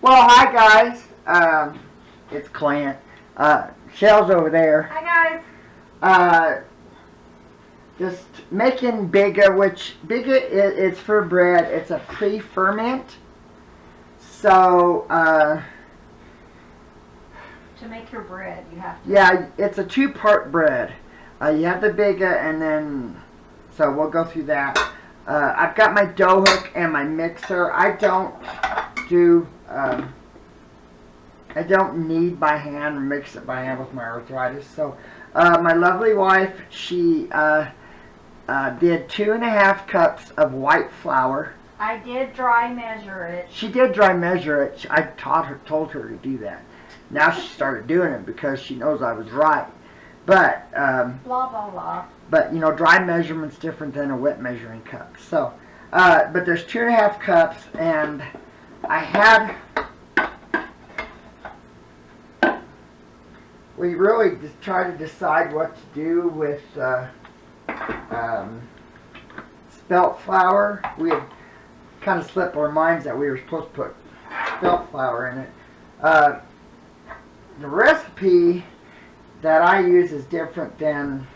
Well, hi guys. It's Clint. Shell's over there. Hi guys. Just making Biga, which Biga it's for bread. It's a pre-ferment. So, To make your bread, you have to. yeah, it's a two-part bread. You have the Biga, and then, so we'll go through that. I've got my dough hook and my mixer. I don't knead by hand or mix it by hand with my arthritis. So my lovely wife, she did 2.5 cups of white flour. I did dry measure it. She did dry measure it. I told her to do that. Now she started doing it because she knows I was right. But Blah blah blah. but you know, dry measurement's different than a wet measuring cup. So but there's 2.5 cups, and we really just try to decide what to do with spelt flour. We had kind of slipped our minds that we were supposed to put spelt flour in it. The recipe that I use is different than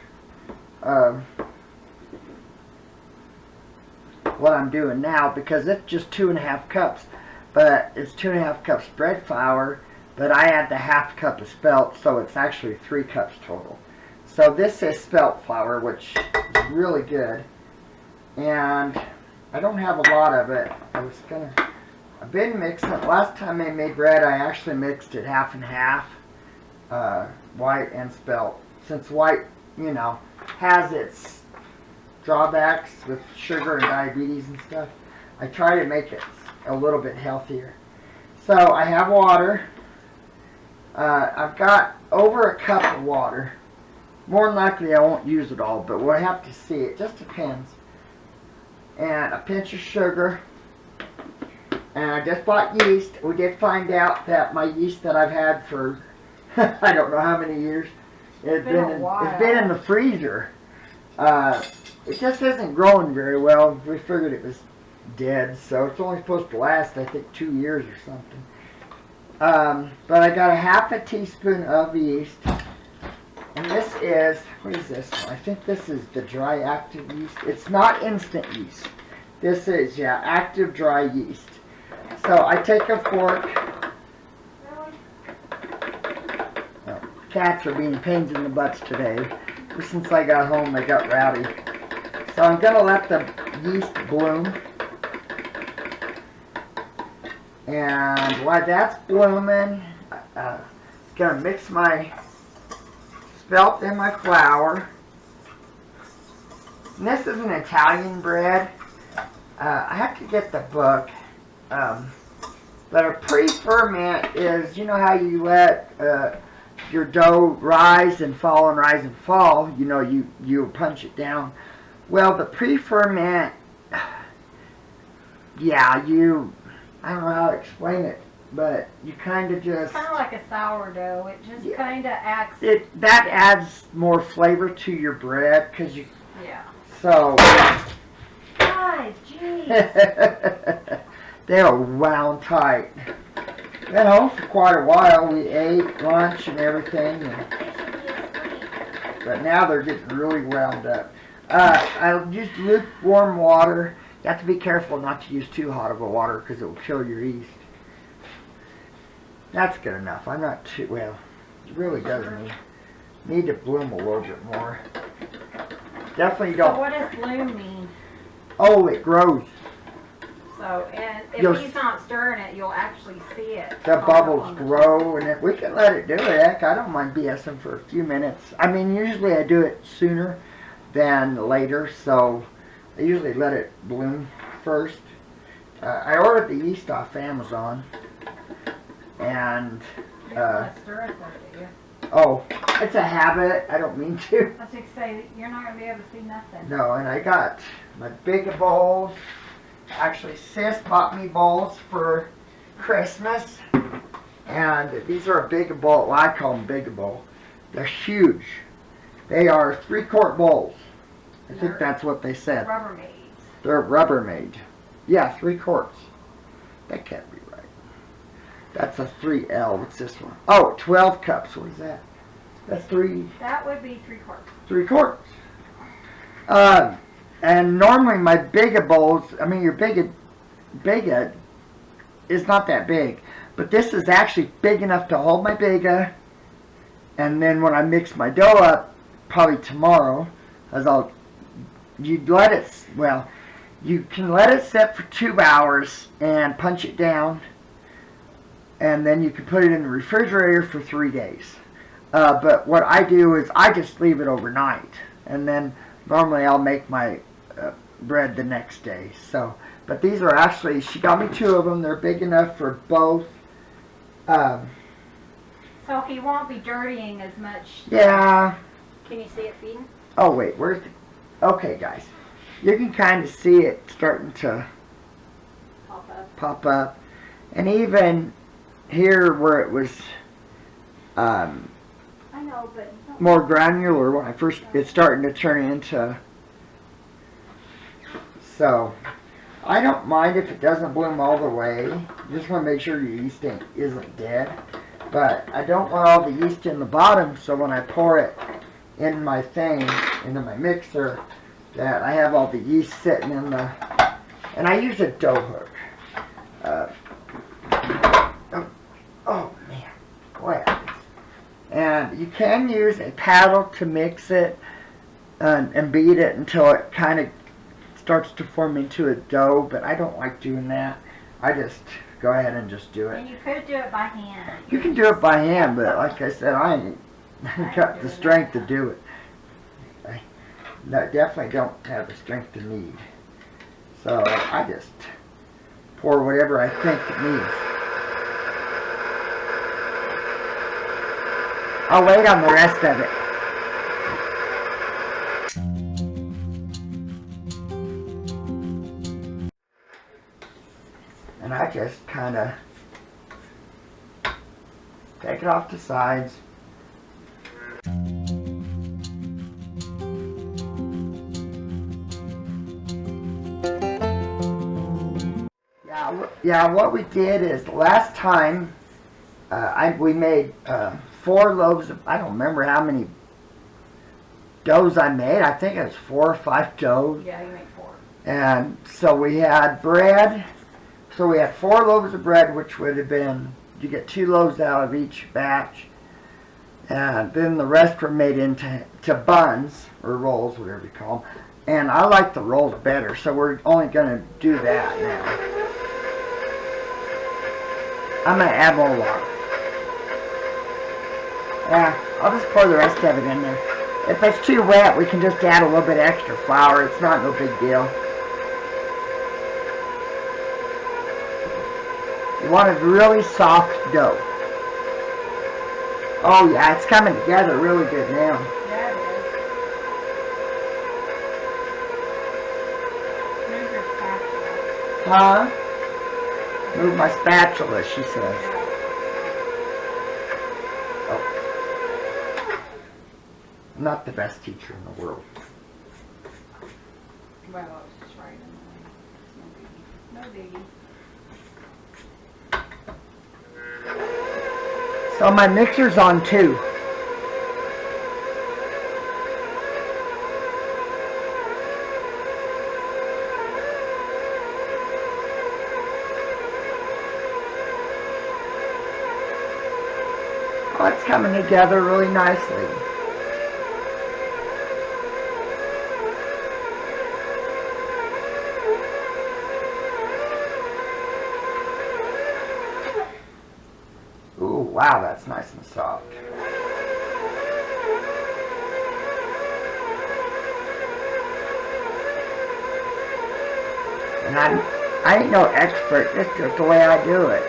what I'm doing now, because it's just 2.5 cups, but it's 2.5 cups bread flour, but I add the 1/2 cup of spelt, so it's actually 3 cups total. So this is spelt flour, which is really good, and I don't have a lot of it. I've been mixing it. Last time I made bread, I actually mixed it 1/2 and 1/2, white and spelt. Since white, you know, has its drawbacks with sugar and diabetes and stuff, I try to make it a little bit healthier. So I have water. I've got over 1 cup of water. More than likely I won't use it all, but we'll have to see. It just depends. And a pinch of sugar. And I just bought yeast. We did find out that my yeast that I've had for I don't know how many years, it's been in the freezer. It just isn't growing very well. We figured it was dead, so it's only supposed to last, I think, 2 years or something. But I got a 1/2 teaspoon of yeast, and this is, what is this one? I think this is the dry active yeast. It's not instant yeast. This is, yeah, active dry yeast. So I take a fork. Oh, cats are being pains in the butts today. Ever since I got home, they got rowdy. So I'm going to let the yeast bloom. And while that's blooming, I'm going to mix my spelt in my flour. And this is an Italian bread. I have to get the book. But a pre-ferment is, you know how you let your dough rise and fall and rise and fall. You know, you punch it down. Well, the pre-ferment, yeah, I don't know how to explain it, but you kind of just... It's kind of like a sourdough. It just kind of acts... That adds more flavor to your bread, because you... Yeah. So... Guys, jeez. They were wound tight. Been home for quite a while. We ate lunch and everything, but now they're getting really wound up. I used lukewarm water. You have to be careful not to use too hot of a water because it will kill your yeast. That's good enough. I'm not too, well, it really does need to bloom a little bit more. Definitely don't. So what does bloom mean? Oh, it grows. So, and if he's not stirring it, you'll actually see it. The bubbles grow, and we can let it do it. Heck, I don't mind BSing for a few minutes. I mean, usually I do it sooner than later, so I usually let it bloom first. I ordered the yeast off Amazon, and you don't want to stir it though, do you? Oh, it's a habit. I don't mean to. I was going to say, you're not going to be able to see nothing. No, and I got my Biga bowls. Actually, Sis bought me bowls for Christmas, and these are a Biga bowl. Well, I call them Biga bowl. They're huge. They are 3-quart bowls. I think that's what they said. Rubbermaids. They're Rubbermaid. Yeah, 3 quarts. That can't be right. That's a 3L. What's this one? Oh, 12 cups. What is that? That's That would be 3/4. 3/4. And normally my Biga bowls, I mean your Biga is not that big. But this is actually big enough to hold my Biga. And then when I mix my dough up, probably tomorrow, you can let it sit for 2 hours and punch it down. And then you can put it in the refrigerator for 3 days. But what I do is I just leave it overnight. And then normally I'll make my bread the next day. So, but these are actually, she got me 2 of them. They're big enough for both. So he won't be dirtying as much. Yeah. Can you see it feeding? Oh wait, where's the... Okay guys. You can kind of see it starting to pop up. And even here where it was I know, but more granular when I first... It's starting to turn into... So, I don't mind if it doesn't bloom all the way. You just want to make sure your yeast isn't dead. But I don't want all the yeast in the bottom, so when I pour it in my thing, into my mixer, that I have all the yeast sitting in the... And I use a dough hook. Oh man, boy. And you can use a paddle to mix it and beat it until it kind of starts to form into a dough, but I don't like doing that. I just go ahead and just do it. And you could do it by hand. You can do it by hand, but like I said, I ain't got the strength to do it. I definitely don't have the strength to knead. So I just pour whatever I think it needs. I'll wait on the rest of it. And I just kind of take it off the sides. Yeah, what we did is last time we made 4 loaves of, I don't remember how many doughs I made. I think it was 4 or 5 doughs. Yeah, you made 4. And so we had bread. So we had 4 loaves of bread, which would have been, you get 2 loaves out of each batch. And then the rest were made into buns, or rolls, whatever you call them. And I like the rolls better, so we're only going to do that now. I'm going to add more water. Yeah, I'll just pour the rest of it in there. If it's too wet, we can just add a little bit extra flour. It's not no big deal. You want a really soft dough. Oh yeah, it's coming together really good now. Yeah, it is. Move your spatula. Huh? Move my spatula, she says. Oh. I'm not the best teacher in the world. Well, it's just right in the way. No biggie. No biggie. So my mixer's on 2. Oh, it's coming together really nicely. Ooh, wow, that's nice and soft. And I ain't no expert, this is just the way I do it.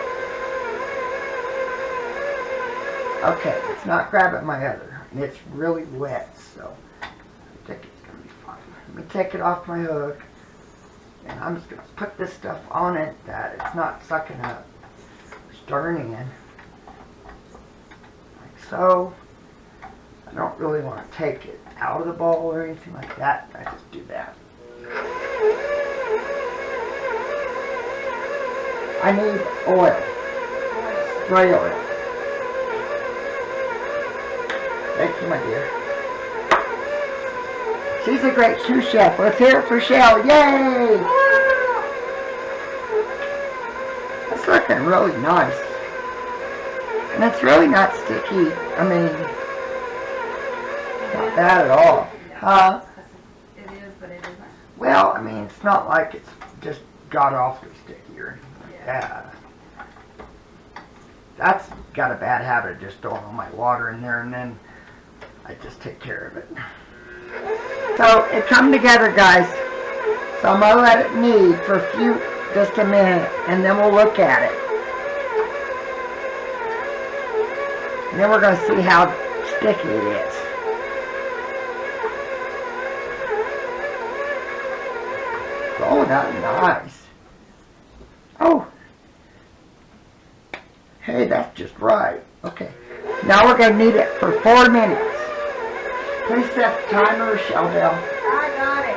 Okay, it's not grabbing my other, and it's really wet, so I think it's going to be fine. Let me take it off my hook, and I'm just going to put this stuff on it that it's not sucking up, stirring in. So, I don't really want to take it out of the bowl or anything like that. I just do that. I need oil. broil it. Thank you, my dear. She's a great sous chef. Let's hear it for Shell. Yay! It's looking really nice. And it's really not sticky. I mean, not bad at all. Huh? It is, but it isn't. Well, I mean, it's not like it's just got awfully sticky or anything like that. That's got a bad habit of just throwing all my water in there and then I just take care of it. So it come together, guys. So I'm gonna let it knead for just a minute, and then we'll look at it. And then we're gonna see how sticky it is. Oh, that's nice. Oh. Hey, that's just right. Okay. Now we're gonna knead it for 4 minutes. Please set the timer, Shell Bell. I got it.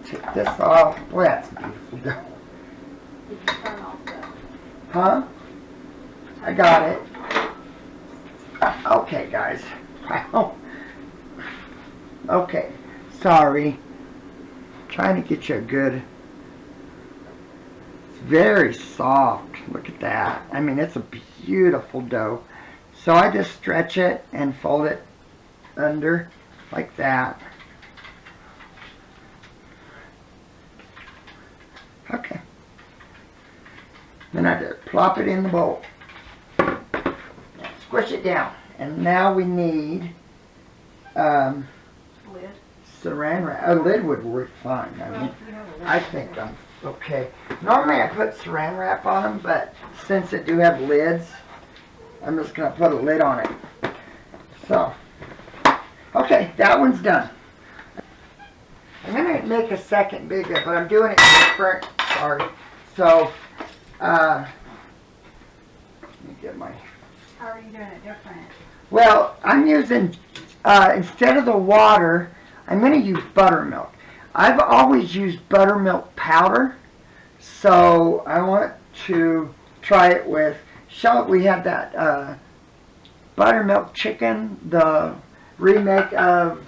Take this off. Boy, that's beautiful. Did you turn off the... Huh? I got it. Okay, guys. Wow. Okay. Sorry. Trying to get you a good... It's very soft. Look at that. I mean, it's a beautiful dough. So I just stretch it and fold it under like that. Okay. Then I just plop it in the bowl. Squish it down. And now we need lid? saran wrap. A lid would work fine. I mean, I think I'm okay. Normally I put saran wrap on them, but since they do have lids, I'm just going to put a lid on it. So, okay, that one's done. I'm going to make a second Biga, but I'm doing it different. Sorry. So, let me get my... How are you doing it different? Well, I'm using, instead of the water, I'm going to use buttermilk. I've always used buttermilk powder, so I want to try it with, we had that buttermilk chicken, the remake of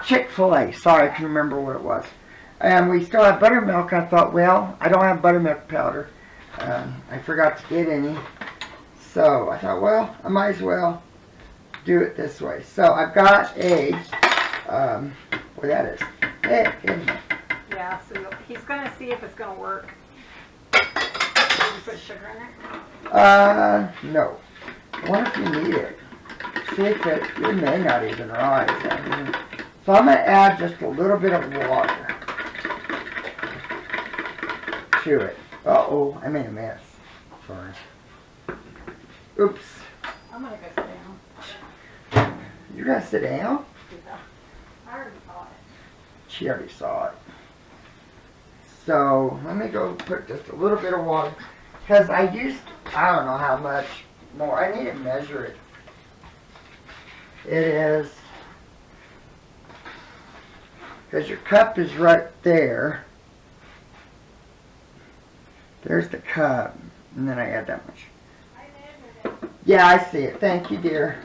Chick-fil-A. Sorry, I can remember what it was. And we still have buttermilk. I thought, well, I don't have buttermilk powder. I forgot to get any. So I thought, well, I might as well do it this way. So I've got a, well, that is thick, isn't it? Yeah, so he's going to see if it's going to work. Did you put sugar in it? No. I wonder if you need it. See if it may not even rise. I mean, so I'm going to add just a little bit of water to it. Uh-oh, I made a mess. Sorry. Oops. I'm going to go sit down. You're going to sit down? Yeah. I already saw it. She already saw it. So, let me go put just a little bit of water. Because I don't know how much more. I need to measure it. It is, because your cup is right there. There's the cup. And then I add that much. Yeah, I see it. Thank you, dear.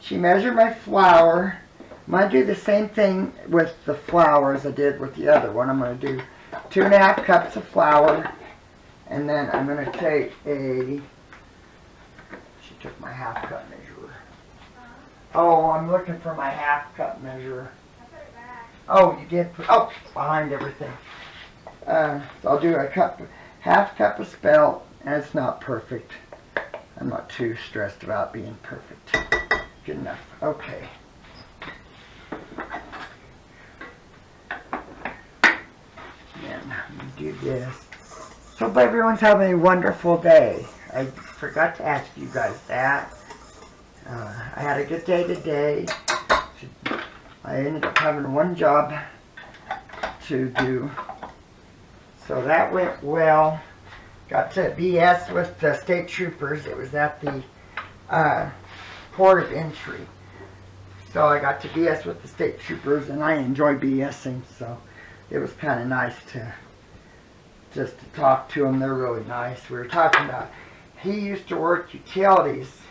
She measured my flour. I'm going to do the same thing with the flour as I did with the other one. I'm going to do 2.5 cups of flour And then I'm going to take a, she took my half cup measure. Oh, I'm looking for my half cup measure. Oh, you did put, oh, behind everything. So I'll do a half cup of spelt, and it's not perfect. I'm not too stressed about being perfect. Good enough. Okay. And do this. So hope everyone's having a wonderful day. I forgot to ask you guys that. I had a good day today. I ended up having one job to do. So that went well. Got to BS with the state troopers. It was at the port of entry. So I got to BS with the state troopers, and I enjoy BSing, so it was kind of nice to just to talk to them. They're really nice. We were talking about, he used to work utilities,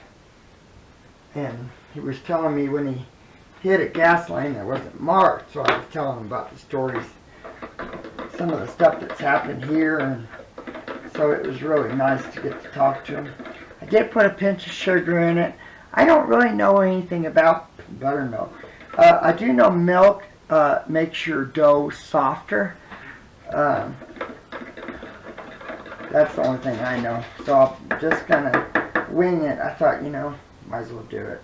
and he was telling me when he hit a gas line that wasn't marked, so I was telling him about the stories, some of the stuff that's happened here, and so it was really nice to get to talk to him. I did put a pinch of sugar in it. I don't really know anything about buttermilk. I do know milk makes your dough softer. That's the only thing I know. So I'm just gonna wing it. I thought, you know, might as well do it.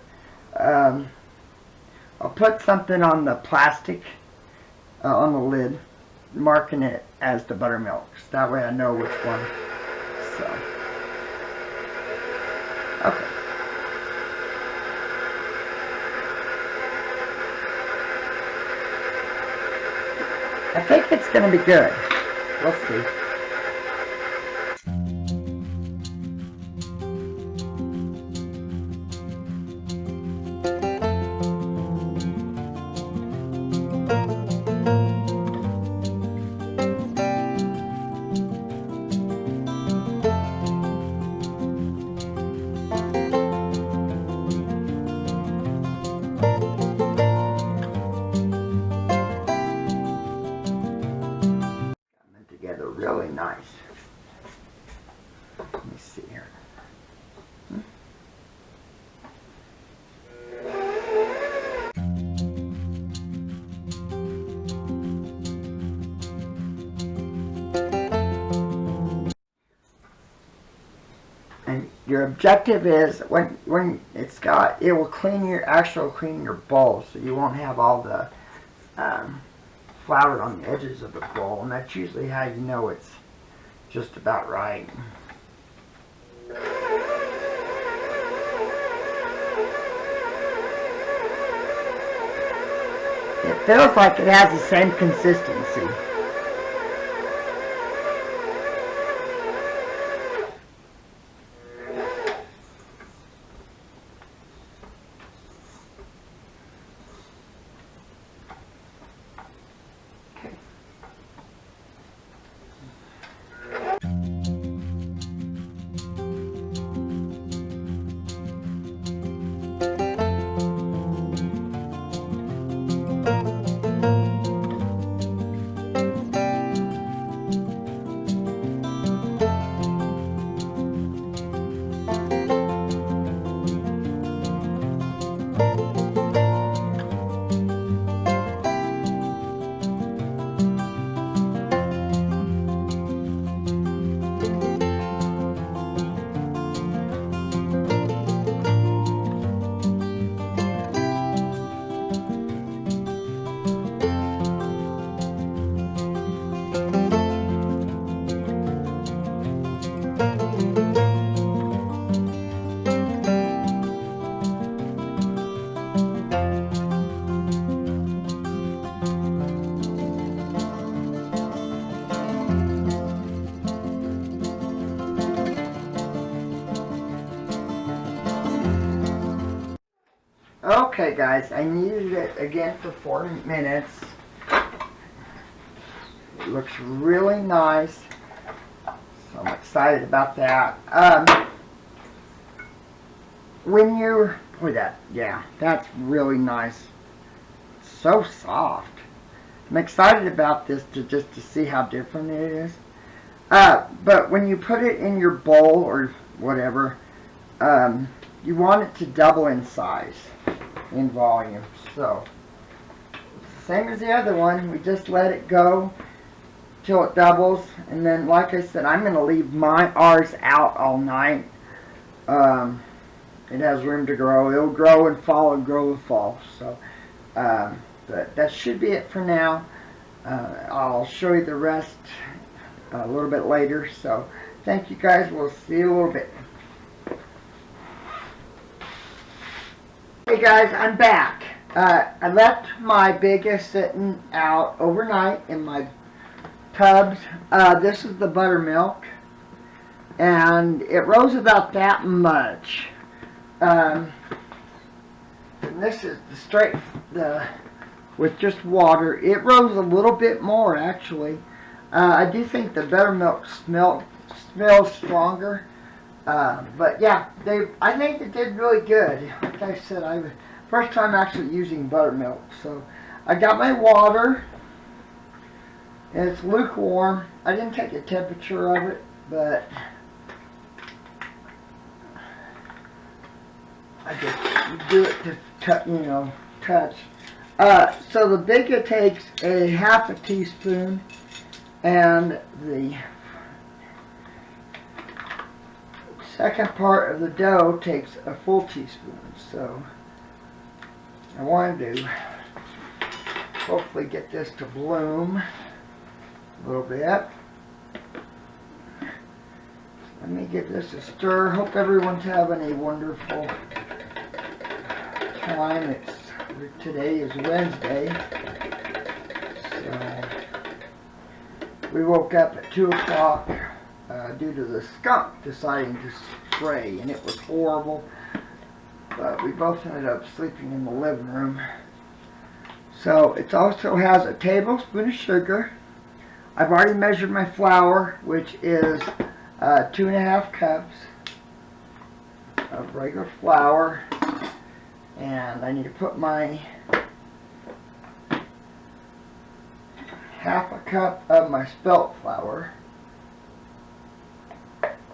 I'll put something on the plastic, on the lid, marking it as the buttermilk. So that way I know which one. So, okay. I think it's going to be good. We'll see. Together really nice. Let me see here. And your objective is when it's got, it will clean your bowl, so you won't have all the flour on the edges of the bowl, and that's usually how you know it's just about right. It feels like it has the same consistency. Okay guys, I kneaded it again for 4 minutes. It looks really nice, so I'm excited about that. When you, that's really nice. It's so soft. I'm excited about this just to see how different it is. but when you put it in your bowl or whatever, you want it to double in size, in volume. So it's the same as the other one. We just let it go till it doubles, and then, like I said, I'm going to leave ours out all night. It has room to grow. It'll grow and fall and grow and fall. So, but that should be it for now. I'll show you the rest a little bit later. So, thank you guys. We'll see you a little bit. Hey guys, I'm back. I left my Biga sitting out overnight in my tubs. This is the buttermilk, and it rose about that much. And this is the straight, with just water. It rose a little bit more, actually. I do think the buttermilk smells stronger. But yeah, I think it did really good. Like I said, first time actually using buttermilk. So I got my water, and it's lukewarm. I didn't take the temperature of it, but I just do it to touch. So the Biga takes a half a teaspoon, and the second part of the dough takes a full teaspoon. So I wanted to hopefully get this to bloom a little bit. Let me give this a stir. Hope everyone's having a wonderful time. Today is Wednesday. So we woke up at 2 o'clock due to the skunk deciding to spray, and it was horrible. But we both ended up sleeping in the living room. So it also has a tablespoon of sugar. I've already measured my flour, which is 2.5 cups of regular flour, and I need to put my half a cup of my spelt flour.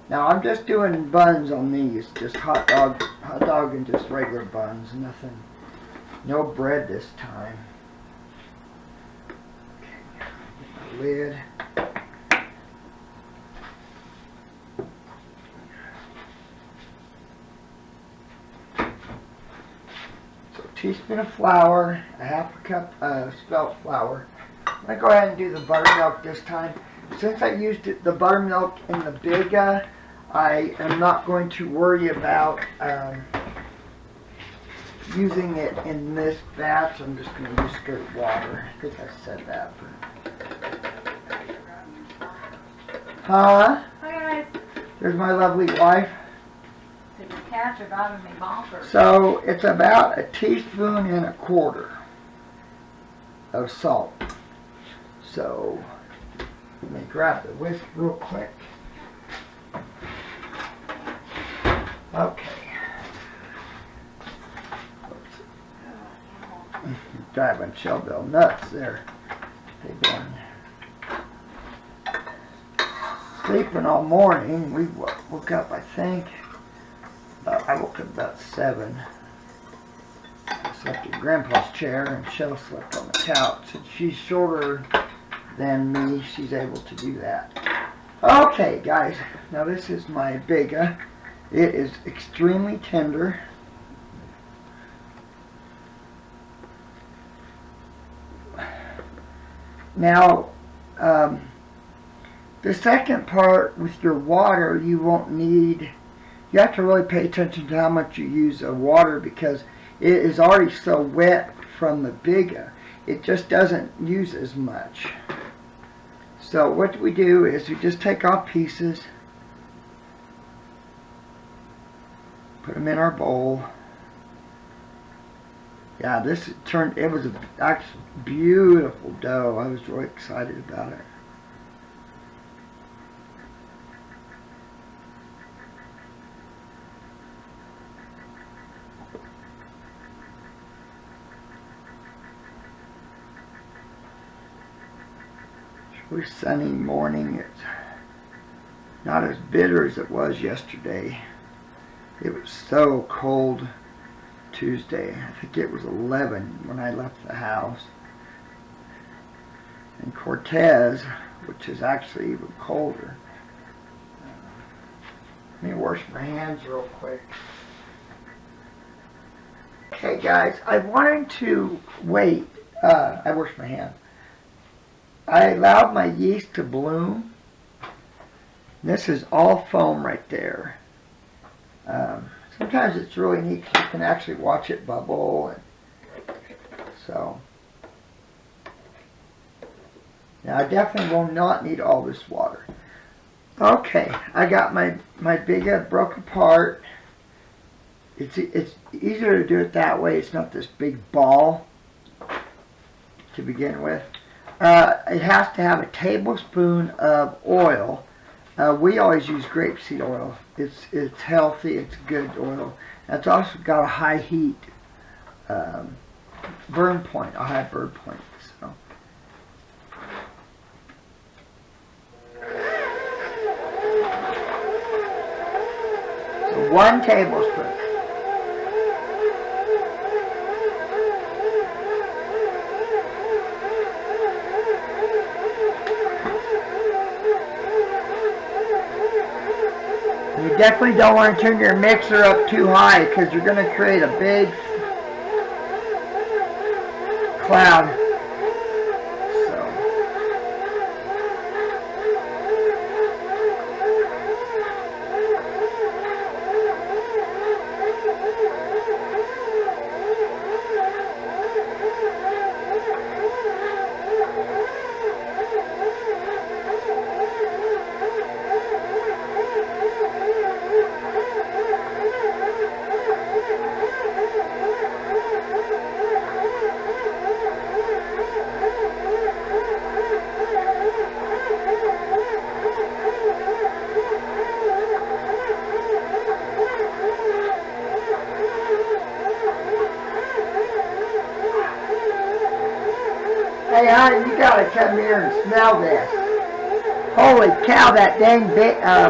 Now I'm just doing buns on these, just hot dog and just regular buns, nothing, no bread this time. Okay, get my lid. So a teaspoon of flour, a half a cup of spelt flour. I'm going to go ahead and do the buttermilk this time. Since I used the buttermilk in the Biga, I am not going to worry about using it in this batch. I'm just going to use straight water. I think I said that. Huh? Hi guys. There's my lovely wife. Did your cats are driving me bonkers? So it's about a teaspoon and a quarter of salt. So let me grab the whisk real quick. Okay. Driving Shelbyville nuts there. They've been sleeping all morning. We woke up, I think. I woke up about 7. I slept in Grandpa's chair, and Shell slept on the couch. And she's shorter than me. She's able to do that. Okay, guys. Now this is my Biga. It is extremely tender. Now, the second part with your water, you won't need, you have to really pay attention to how much you use of water, because it is already so wet from the Biga. It just doesn't use as much. So what we do is we just take off pieces, put them in our bowl. Yeah, this turned, it was actually beautiful dough. I was really excited about it. It's a really sunny morning. It's Not as bitter as it was yesterday. It was so cold Tuesday. I think it was 11 when I left the house. And Cortez, which is actually even colder. Let me wash my hands real quick. Okay guys, I wanted to wait. I washed my hands. I allowed my yeast to bloom. This is all foam right there. Sometimes it's really neat because you can actually watch it bubble. And so, now I definitely will not need all this water. Okay, I got my Biga broke apart. It's easier to do it that way. It's not this big ball to begin with. It has to have a tablespoon of oil. We always use grapeseed oil. It's healthy. It's good oil. It's also got a high heat burn point. A high burn point. So. So 1 tablespoon. You definitely don't want to turn your mixer up too high because you're going to create a big cloud. So. Hey honey, you gotta come here and smell this. Holy cow, that dang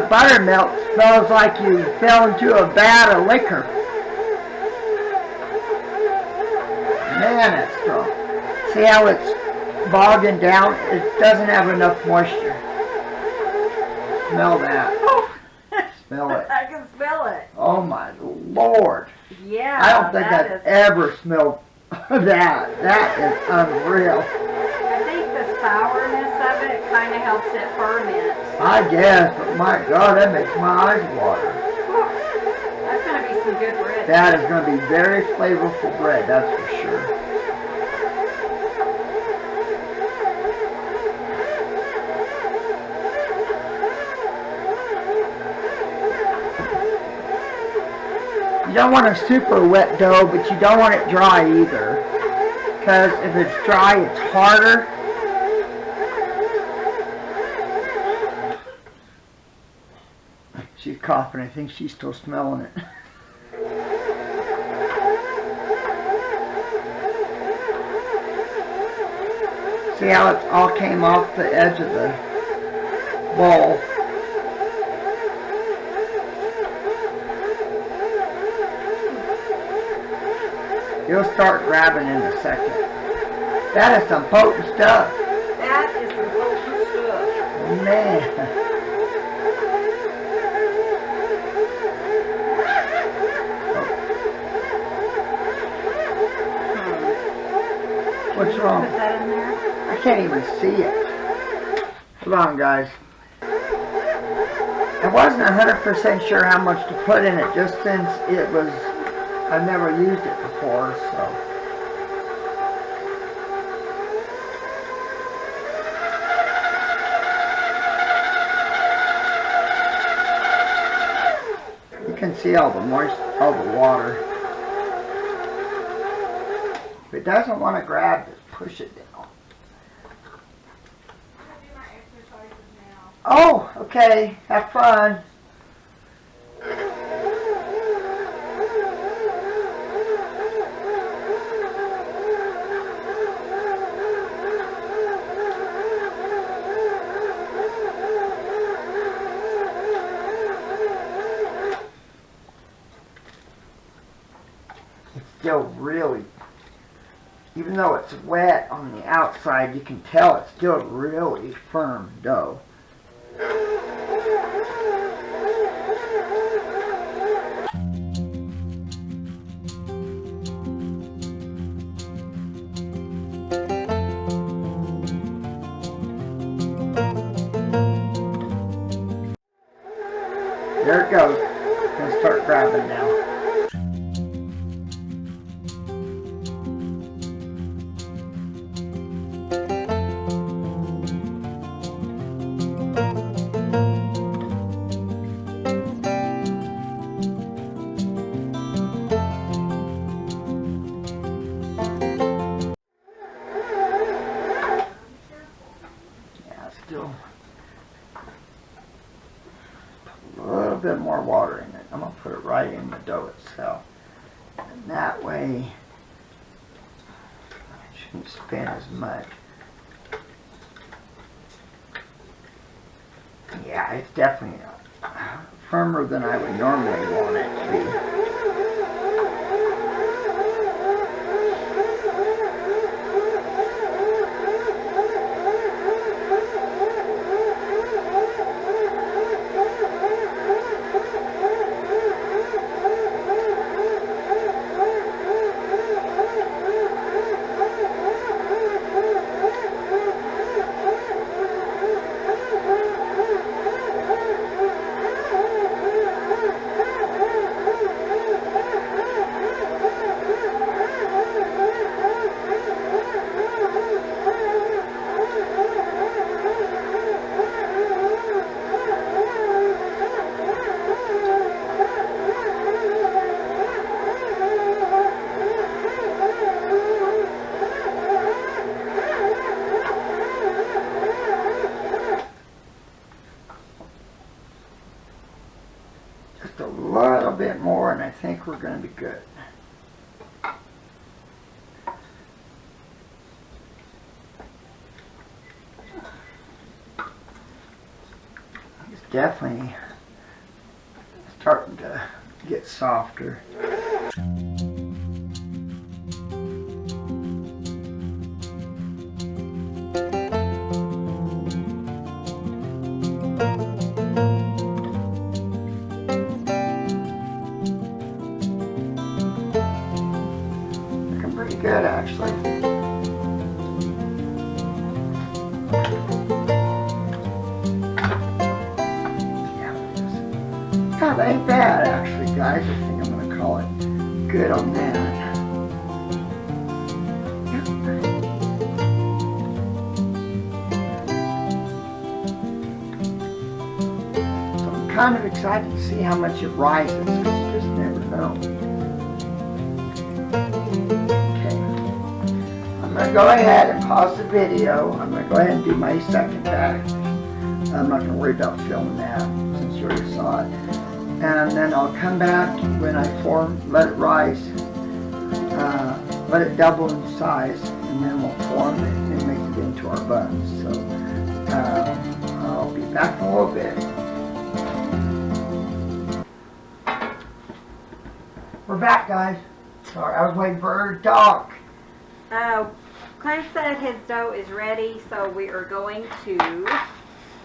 buttermilk smells like you fell into a vat of liquor. Man, it's strong. See how it's bogging down? It doesn't have enough moisture. Smell that. Smell it. I can smell it. Oh my Lord. Yeah. I don't think I've ever smelled that. That is unreal. I think the sourness of it kind of helps it ferment. I guess, but my God, that makes my eyes water. That's going to be some good bread. That is going to be very flavorful bread, that's for sure. You don't want a super wet dough, but you don't want it dry either. Because if it's dry, it's harder. She's coughing. I think she's still smelling it. See how it all came off the edge of the bowl? You'll start grabbing in a second. That is some potent stuff. That is some potent stuff. Man. What's wrong? Put that in there. I can't even see it. Hold on, guys. I wasn't 100% sure how much to put in it, just since it was, I've never used it before, so. You can see all the all the water. If it doesn't want to grab, just push it down. Oh, okay. Have fun. still really, even though it's wet on the outside, you can tell it's still really firm dough. There it goes. I'm going to start grabbing now. Yeah, still a little bit more water in it. I'm going to put it right in the dough itself. And that way, it shouldn't spin as much. Yeah, it's definitely firmer than I would normally want it to be. Just a little bit more and I think we're going to be good. It's definitely starting to get softer. Pretty good, actually. Yeah, God, that ain't bad, actually, guys. I think I'm going to call it good on that. So I'm kind of excited to see how much it rises, because you just never know. I'm going to go ahead and pause the video. I'm going to go ahead and do my second batch. I'm not going to worry about filming that since you already saw it. And then I'll come back when I form, let it rise, let it double in size, and then we'll form it and make it into our buns. So I'll be back in a little bit. We're back, guys. Sorry, I was waiting for her to talk. Clint said his dough is ready, so we are going to...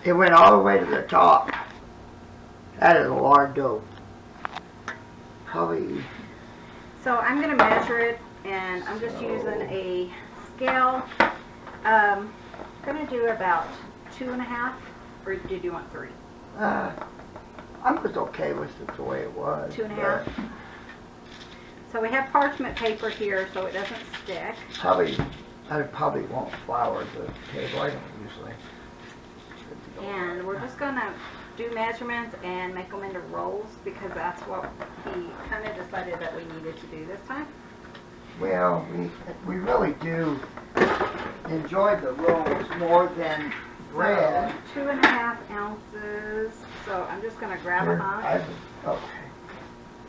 It went all the way to the top. That is a lot of dough. Probably... So I'm going to measure it, and I'm just using a scale. I'm going to do about 2.5, or did you want 3? I was okay with it the way it was. 2.5. So we have parchment paper here, so it doesn't stick. I probably won't flour the table. I don't usually. And we're just going to do measurements and make them into rolls because that's what he kind of decided that we needed to do this time. Well, we really do enjoy the rolls more than bread. So 2.5 ounces. So I'm just going to grab a hunk. Okay.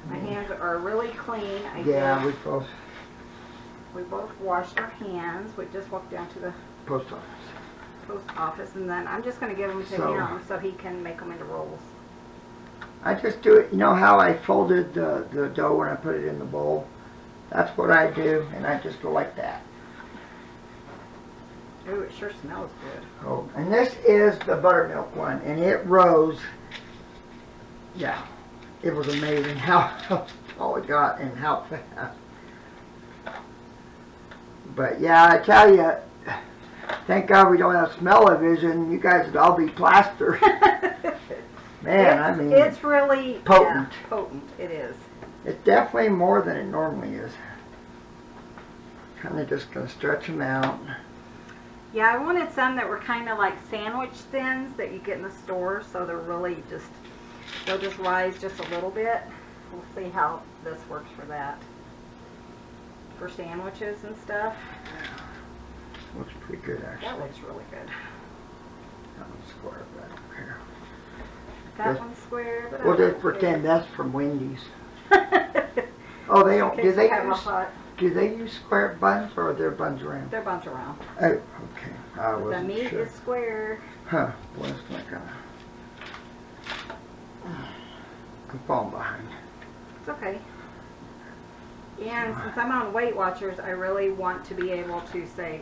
My hands are really clean. Yeah, we both washed our hands. We just walked down to the post office. and then I'm just going to give them to him so he can make them into rolls. I just do it, you know how I folded the dough when I put it in the bowl? That's what I do, and I just go like that. Ooh, it sure smells good. Oh, and this is the buttermilk one, and it rose. Yeah, it was amazing how tall it got and how fast. But yeah, I tell you, thank God we don't have smell-o-vision. You guys would all be plastered. Man, it's really potent. Yeah, potent. It is. It's definitely more than it normally is. Kind of just gonna stretch them out. Yeah, I wanted some that were kind of like sandwich thins that you get in the store, so they're really they'll just rise just a little bit. We'll see how this works for that. For sandwiches and stuff. Looks pretty good, actually. That looks really good. That one's square, but I don't care. That one's square, but We'll I don't just pretend care. that's from Wendy's. Oh, they don't. In case Do they use square buns, or are their buns round? They're buns around. Oh, okay. I The wasn't meat sure. is square. Huh? Well, it's not gonna. I'm falling behind. It's okay. And since I'm on Weight Watchers, I really want to be able to say,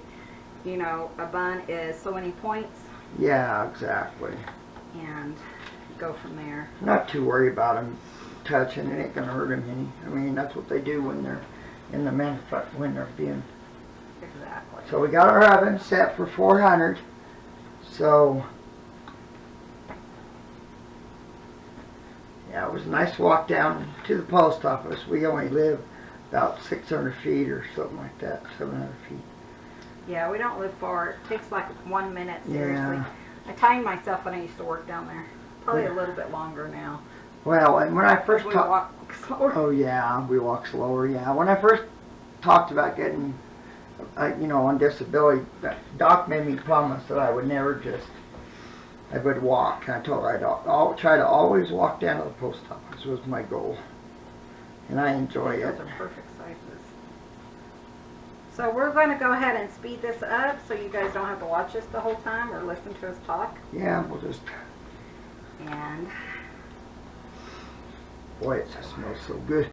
you know, a bun is so many points, Yeah, exactly. and go from there. Not too worried about them touching. It ain't gonna hurt them any. I mean, that's what they do when they're in the when they're being. Exactly. So we got our oven set for 400. So yeah, it was a nice walk down to the post office. We only live about 600 feet or something like that, 700 feet. Yeah, we don't live far. It takes like 1 minute, seriously. Yeah. I timed myself when I used to work down there. Probably a little bit longer now. Well, and when I first We talked, walk slower. oh yeah, we walk slower. Yeah, when I first talked about getting, you know, on disability, Doc made me promise that I would never I would walk. And I told her I'd try to always walk down to the post office was my goal, and I enjoy it. Those are perfect sizes. So we're going to go ahead and speed this up so you guys don't have to watch us the whole time or listen to us talk. Yeah, we'll just. And Boy, it smells so good.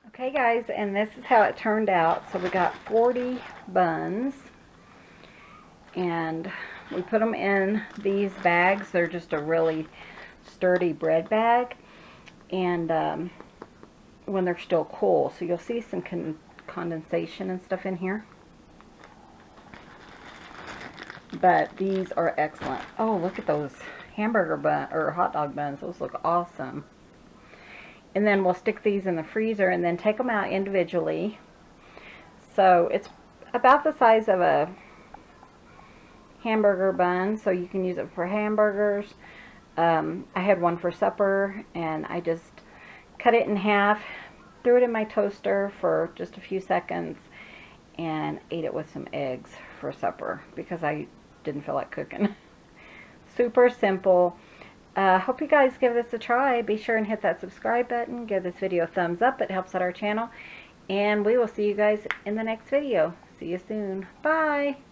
okay, guys, and this is how it turned out. So we got 40 buns, and we put them in these bags. They're just a really sturdy bread bag, and when they're still cool. So you'll see some condensation and stuff in here. But these are excellent. Oh, look at those hamburger bun or hot dog buns. Those look awesome. And then we'll stick these in the freezer and then take them out individually. So it's about the size of a hamburger bun, so you can use it for hamburgers. I had one for supper, and I just cut it in half, threw it in my toaster for just a few seconds, and ate it with some eggs for supper because I didn't feel like cooking. Super simple. Hope you guys give this a try. Be sure and hit that subscribe button. Give this video a thumbs up. It helps out our channel. And we will see you guys in the next video. See you soon. Bye.